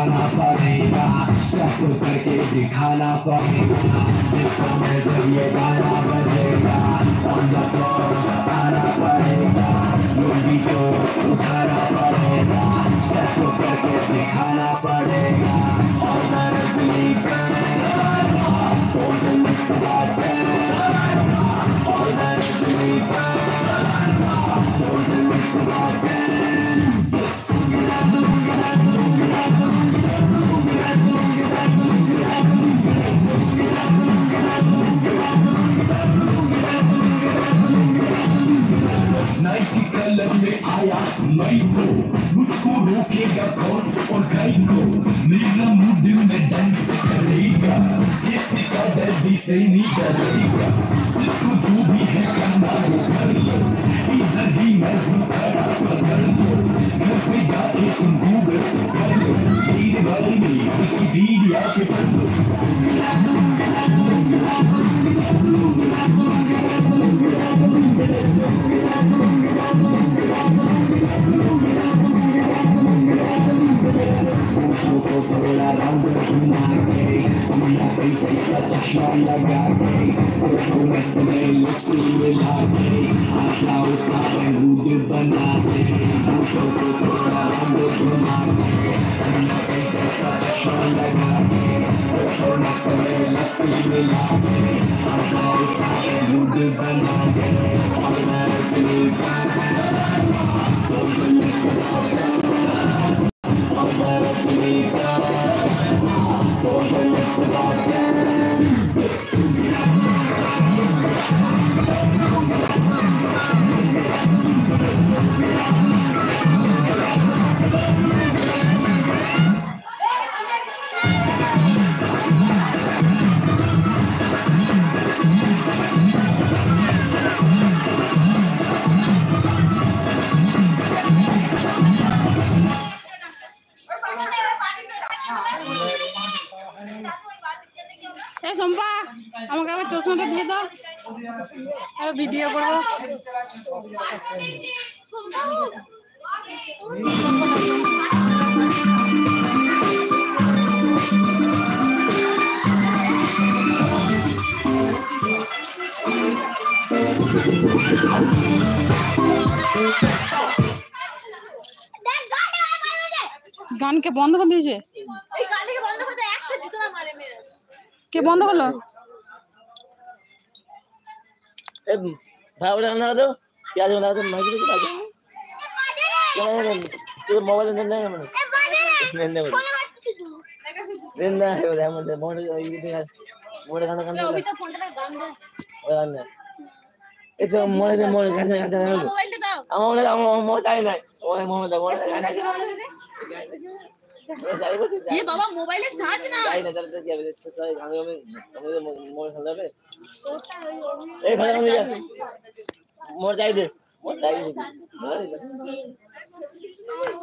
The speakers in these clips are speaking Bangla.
जाना पड़ेगा, सबको करके दिखाना पड़ेगा, जिसको मैं जब ये गाना बजेगा ऑन द फ्लोर बताना पड़ेगा, लुंगी को उठाना पड़ेगा, सबको करके दिखाना पड़ेगा। और मेरे दिल का golden spot और मेरे दिल का golden spot नाइटी कलर में आया मैं तो मुझको रोकेगा कौन और गाई को मेरा मूड में डांस करेगा, किसी का जल्दी से नहीं डरेगा, जिसको जो भी है करना वो कर लो, इधर ही मैं हूँ खड़ा कर लो, घर पे जाके तुम गूगल कर लो, मेरे बारे में विकिपीडिया पे पढ़ लो। थोड़ा रंग घुमा के दुनिया कैसे चश्मा लगा के खूबसूरत में लुत्फ मिला के आशा सारे मूड बना के दूसरों को थोड़ा रंग घुमा के दुनिया कैसे चश्मा लगा के खूबसूरत में लुत्फ मिला के आशा सारे मूड बना के और मेरे दिल का সম্পা আমাকে আবার চশমাটা দিয়ে দাও, আর ভিডিও করবো। গান কে বন্ধ করে দিয়েছে? কে বন্ধ করলো? ভাই ওটা না দাও, পেঁয়াজ না দাও, মাইকে দিতে দাও। তোর মোবাইল নেন না মানে নেন না বলে নেন না বলে আমাদের মোড়ে ওই দিকে মোড়ে গান গান ওই তো ফোনটা গান দে গান না এই তো মোড়ে গান গান মোবাইলটা দাও আমার মোবাইল তাই নাই ওই মোবাইল দাও মোবাইল গান ये बाबा मोबाइल चार्ज ना नहीं ना दर्द क्या है तो गाने में हमें मोबाइल चल रहा है ए भाई हम मोर जाई दे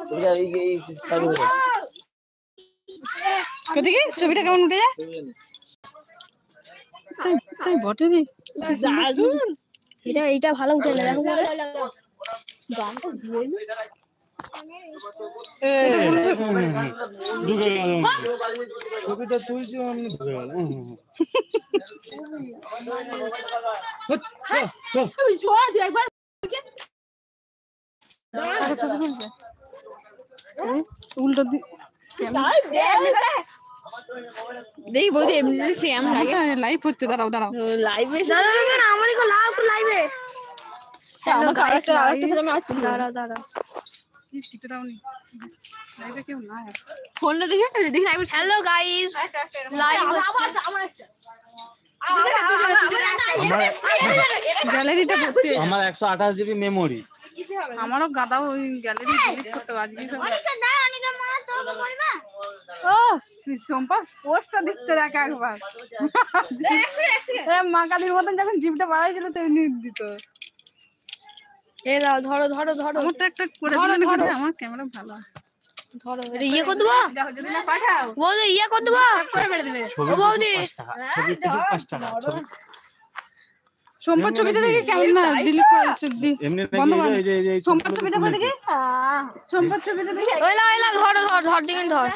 तो यार ये चालू है কত কি ছবিটা কেমন উঠে যায়? তাই তাই বটে রে, এটা ভালো উঠে না, দেখো গানটা ধুই ঢুকে গেল ছবিটা তুলছি অমনি ঢুকে গেল। উল্টো দেখি বলছি এমনি সেম লাগে। লাইভ হচ্ছে, দাঁড়াও দাঁড়াও লাইভে আমাদের কো লাভ লাইভে হ্যালো গাইস দাঁড়াও কি চিত্রাও নি লাইভে কেউ না ফোনটা দেখি লাইভ। হ্যালো গাইস লাইভ গ্যালারিটা ভর্তি। আমার 128 জিবি মেমোরি। আমারও গাদা ওই গ্যালারি ডিলিট করতে হবে আজকে সব। ও সম্পা পোস্টটা দিচ্ছে দেখ একবার, মা কালীর মতন যখন জিভটা বাড়াইছিল তেমনি দিত। এ দাও ধরো ধরো ধরো আমারটা একটা করে দিলে আমার ক্যামেরা ভালো আছে। ধরো এটা ইয়ে করে দেবো, যদি না পাঠাও বৌদি ইয়ে করে দেবো করে মেরে দেবে ও বৌদি। সম্পা ছবিটা দেখে কেমন না ডিলিট করে দি বন্ধ কর। সম্পা ছবিটা দেখে সম্পা ছবিটা দেখে ওইলা ওইলা ধরো ধর ধর দিন ধর।